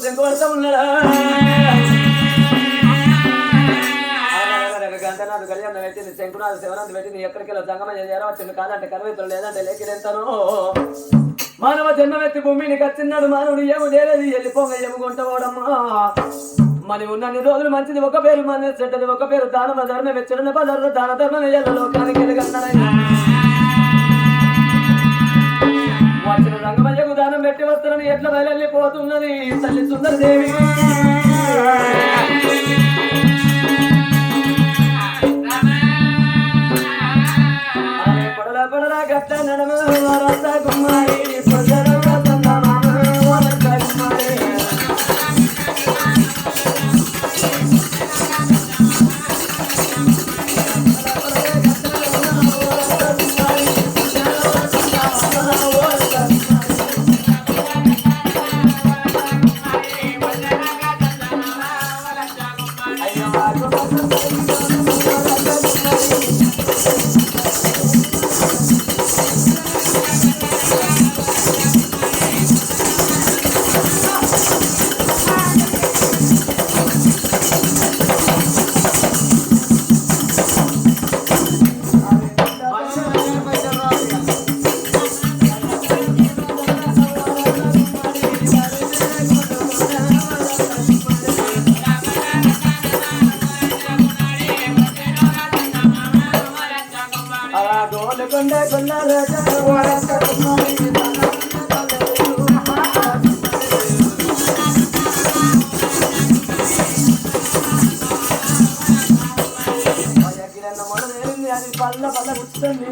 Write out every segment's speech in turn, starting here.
శంకువర్త ఉన్నాడా గంటనాథ్ కళ్యాణం పెట్టింది శంకునాథ్ శివనాథ్ పెట్టింది ఎక్కడికి వెళ్ళి సంగమయ్య చేరవచ్చింది కాదంటే కరవేతులు లేదంటే లేకిడెంతను మానవ జన్మవెత్తి భూమిని కచ్చిన్నాడు మానవుడు ఏము చేయలేదు వెళ్ళిపోగా ఏము కొంటవాడమ్మా మరి ఉన్నన్ని రోజులు మంచిది ఒక పేరు మన చెడ్డది ఒక పేరు దానమ ధర్మ వెచ్చడిన పదార్థ దాన ధర్మం లోకానికి వచ్చిన రంగమయ్యకు దానం పెట్టి వస్తానని ఎట్లా బయలుపోతున్నది తల్లి సుందరదేవి పడలా పడలా గట్ట నడమ కుమారి పల్ల పల్ల కూర్చుంది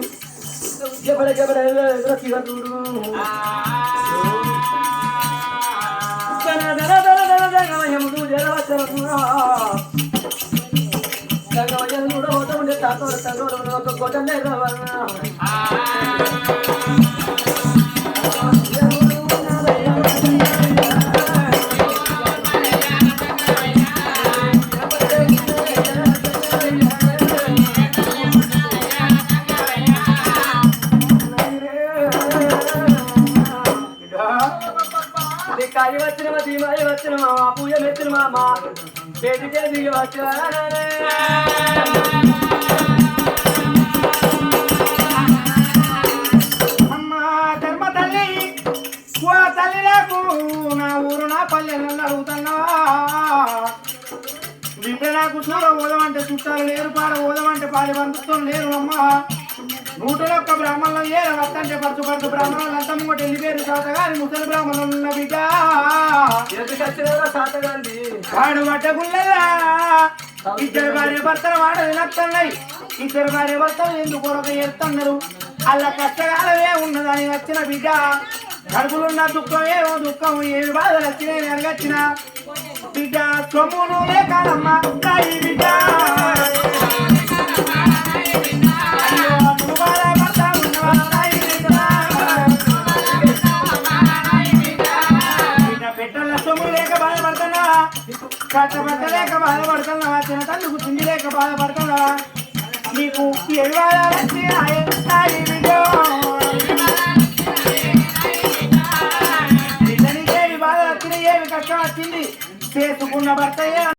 కాయ వచ్చిన ధీమాయ వచ్చిన మామ పూజ మెచ్చిన మామ పేటికే దిగి వచ్చిన అమ్మా ధర్మ తల్లి ఓ తల్లి నాకు నా ఊరు నా పల్లె నన్ను అడుగుతున్నా బిడ్డ నాకు చూడ ఓదమంటే చుట్టాలు లేరు పాడ ఓదమంటే పాడి బంధుత్వం లేరు అమ్మా 101 బ్రాహ్మణులు ఏర వత్తంటే పరచు బ్రాహ్మణులు అంతా ముంగట వెళ్ళిపోయారు తాతగారి ముసలి బ్రాహ్మణులు ఉన్న బిడ్డ వాడు పట్టకుల్లరా ఇద్దరు భార్య భర్తలు వాడలు నడుతున్నాయి ఇద్దరు భార్య భర్తలు ఎందుకు కొరక చేస్తున్నారు అలా కష్టకాలమే ఉన్నదని వచ్చిన బిడ్డ కడుపులున్న దుఃఖం ఏమో దుఃఖం ఏమి బాధలు వచ్చినాయి అరగచ్చిన బిడ్డ సొమ్మును లేకనమ్మా బిడ్డ కట్టబట్టలేక బాధపడుతున్నావా చిన్న తల్లికు తిండి లేక బాధపడుతున్నావా నీకు ఏమి బాధ వచ్చింది ఏమి కష్టం వచ్చింది చేసుకున్న భర్త